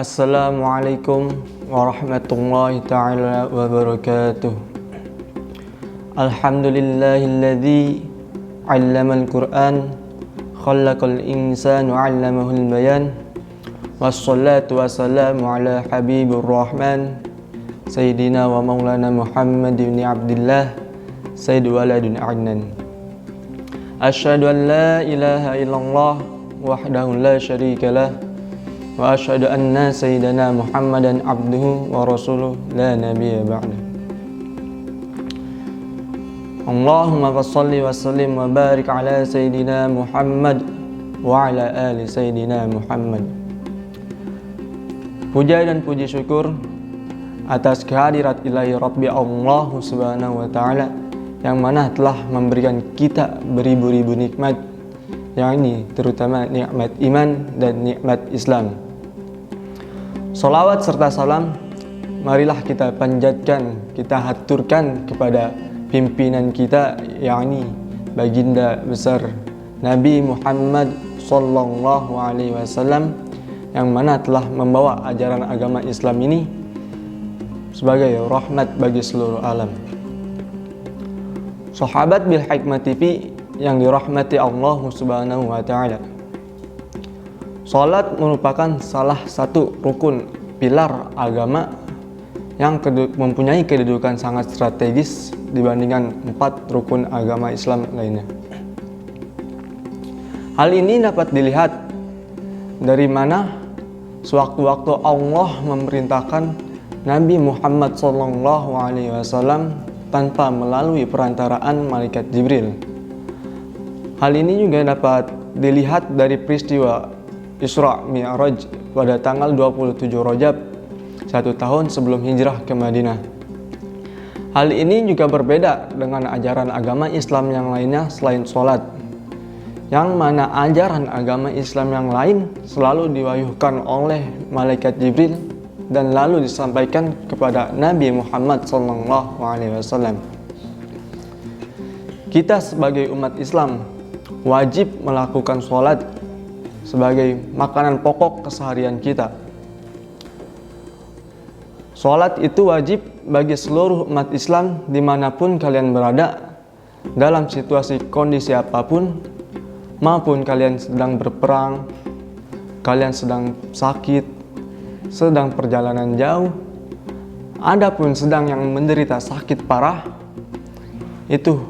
Assalamualaikum warahmatullahi ta'ala wabarakatuh. Alhamdulillahilladzi 'allamal Qur'an khalaqal insana 'allamahul bayan. Wassalatu wassalamu ala habibur rahman Sayyidina wa maulana Muhammad ibn Abdillah Sayyid waladun Adnan. Asyhadu an la ilaha illallah wahdahu la syarikalah wa asyhadu anna sayyidana Muhammadan abduhu wa rasuluh la nabiyya ba'da. Allahumma shalli wa sallim wa barik ala sayyidina Muhammad wa ala ali sayyidina Muhammad. Puja dan puji syukur atas kehadirat ilahi Rabbi Allah subhanahu wa ta'ala yang mana telah memberikan kita beribu-ribu nikmat, yang ini terutama nikmat iman dan nikmat Islam. Salawat serta salam marilah kita panjatkan, kita haturkan kepada pimpinan kita, yakni baginda besar Nabi Muhammad sallallahu alaihi wasallam, yang mana telah membawa ajaran agama Islam ini sebagai rahmat bagi seluruh alam. Sahabat Bil Hikmah TV yang dirahmati Allah subhanahu wa ta'ala, salat merupakan salah satu rukun pilar agama yang mempunyai kedudukan sangat strategis dibandingkan 4 rukun agama Islam lainnya. Hal ini dapat dilihat dari mana sewaktu-waktu Allah memerintahkan Nabi Muhammad SAW tanpa melalui perantaraan malaikat Jibril. Hal ini juga dapat dilihat dari peristiwa Isra Mi'raj pada tanggal 27 Rajab 1 tahun sebelum hijrah ke Madinah. Hal ini juga berbeda dengan ajaran agama Islam yang lainnya selain sholat, yang mana ajaran agama Islam yang lain selalu diwahyukan oleh malaikat Jibril dan lalu disampaikan kepada Nabi Muhammad SAW. Kita sebagai umat Islam wajib melakukan sholat sebagai makanan pokok keseharian kita. Sholat itu wajib bagi seluruh umat Islam dimanapun kalian berada, dalam situasi kondisi apapun, maupun kalian sedang berperang, kalian sedang sakit, sedang perjalanan jauh, adapun sedang yang menderita sakit parah, itu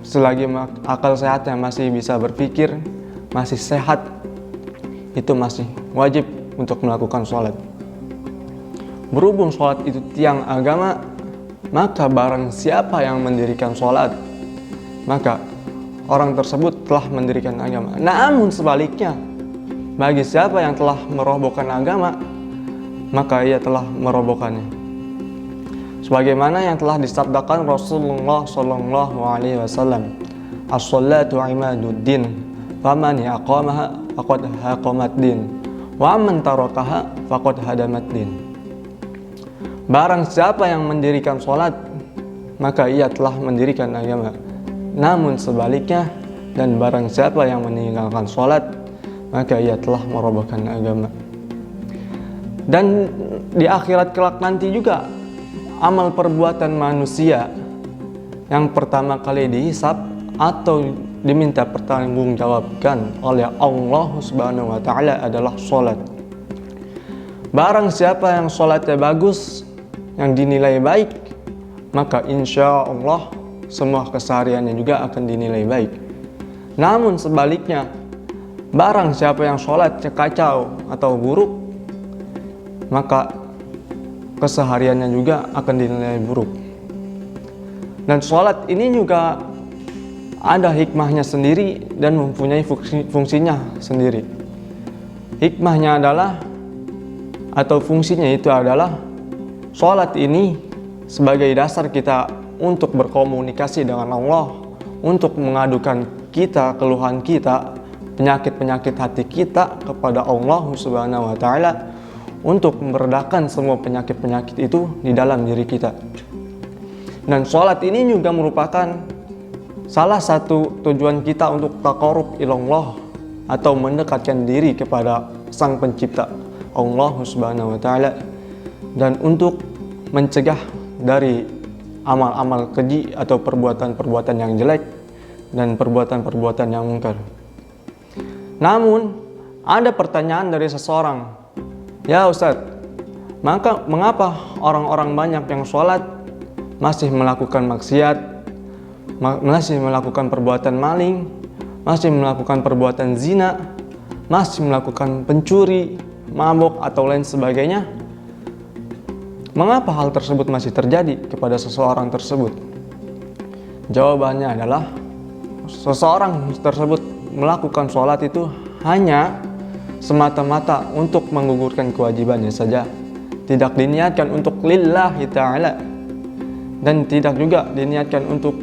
selagi akal sehatnya masih bisa berpikir, masih sehat, itu masih wajib untuk melakukan sholat. Berhubung sholat itu tiang agama, maka barang siapa yang mendirikan sholat, maka orang tersebut telah mendirikan agama. Namun sebaliknya, bagi siapa yang telah merobohkan agama, maka ia telah merobohkannya. Sebagaimana yang telah disabdakan Rasulullah SAW, as-salatu imaduddin, faman yaqamaha faqad haqamaddin, wa man tarakaha faqad hadamaddin. Barang siapa yang mendirikan sholat, maka ia telah mendirikan agama. Namun sebaliknya, dan barang siapa yang meninggalkan sholat, maka ia telah merobohkan agama. Dan di akhirat kelak nanti juga, amal perbuatan manusia yang pertama kali dihisab atau diminta pertanggungjawabkan oleh Allah Subhanahu wa ta'ala adalah sholat. Barang siapa yang sholatnya bagus, yang dinilai baik, maka insya Allah semua kesehariannya juga akan dinilai baik. Namun sebaliknya, barang siapa yang sholatnya kacau atau buruk, maka kesehariannya juga akan dinilai buruk. Dan sholat ini juga ada hikmahnya sendiri dan mempunyai fungsinya sendiri. Hikmahnya adalah, atau fungsinya itu adalah, sholat ini sebagai dasar kita untuk berkomunikasi dengan Allah, untuk mengadukan kita, keluhan kita, penyakit-penyakit hati kita kepada Allah Subhanahu wa ta'ala, untuk meredakan semua penyakit-penyakit itu di dalam diri kita. Dan sholat ini juga merupakan salah satu tujuan kita untuk taqarrub ilallah, atau mendekatkan diri kepada Sang Pencipta, Allah Subhanahu wa taala dan untuk mencegah dari amal-amal keji atau perbuatan-perbuatan yang jelek dan perbuatan-perbuatan yang mungkar. Namun, ada pertanyaan dari seseorang, "Ya Ustadz, mengapa orang-orang banyak yang sholat masih melakukan maksiat, masih melakukan perbuatan maling, masih melakukan perbuatan zina, masih melakukan pencuri, mabuk, atau lain sebagainya? Mengapa hal tersebut masih terjadi kepada seseorang tersebut?" Jawabannya adalah seseorang tersebut melakukan sholat itu hanya semata-mata untuk menggugurkan kewajibannya saja, tidak diniatkan untuk lillahi ta'ala, dan tidak juga diniatkan untuk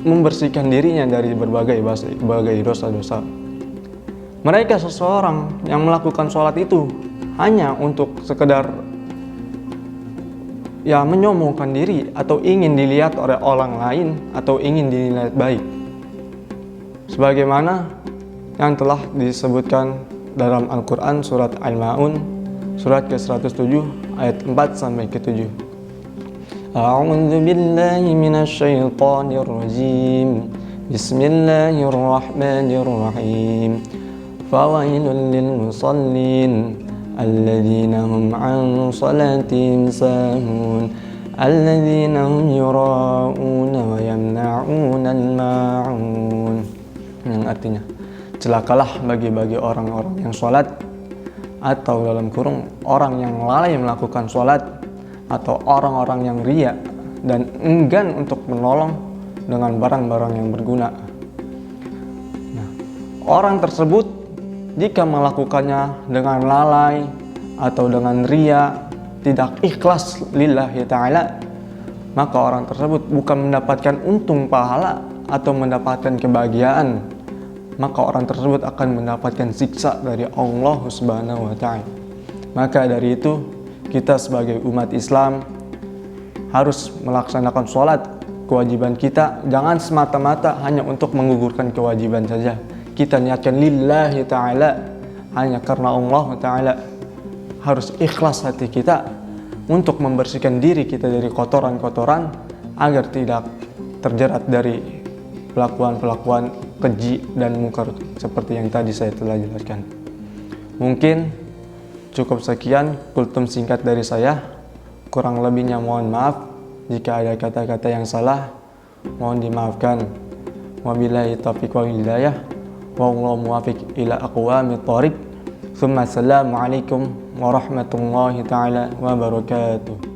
membersihkan dirinya dari berbagai dosa-dosa. Mereka seseorang yang melakukan sholat itu hanya untuk sekedar menyombongkan diri atau ingin dilihat oleh orang lain atau ingin dinilai baik, sebagaimana yang telah disebutkan dalam Al-Quran surat Al-Ma'un surat ke-107 ayat 4 sampai ke-7. A'udzu billahi minasy syaithanir rajim. Bismillahirrahmanirrahim. Fawailul lil musallin alladzina hum 'an salatihim sahun alladzina hum yura'una wa yamna'una al-ma'un. Yang artinya, celakalah bagi orang-orang yang sholat, atau dalam kurung orang yang lalai melakukan sholat, atau orang-orang yang riya dan enggan untuk menolong dengan barang-barang yang berguna. Nah, orang tersebut jika melakukannya dengan lalai atau dengan riya, tidak ikhlas lillahi ta'ala, maka orang tersebut bukan mendapatkan untung pahala atau mendapatkan kebahagiaan, maka orang tersebut akan mendapatkan siksa dari Allah Subhanahu wa taala. Maka dari itu, kita sebagai umat Islam harus melaksanakan sholat, kewajiban kita jangan semata-mata hanya untuk menggugurkan kewajiban saja. Kita niatkan lillahi ta'ala hanya karena Allah ta'ala. Harus ikhlas hati kita untuk membersihkan diri kita dari kotoran-kotoran agar tidak terjerat dari pelakuan-pelakuan keji dan mungkar seperti yang tadi saya telah jelaskan. Mungkin cukup sekian kultum singkat dari saya. Kurang lebihnya mohon maaf. Jika ada kata-kata yang salah, mohon dimaafkan. Wabillahi taufiq wal hidayah. Wallahu muwaffiq ila aqwamit thoriq. Assalamualaikum warahmatullahi taala wabarakatuh.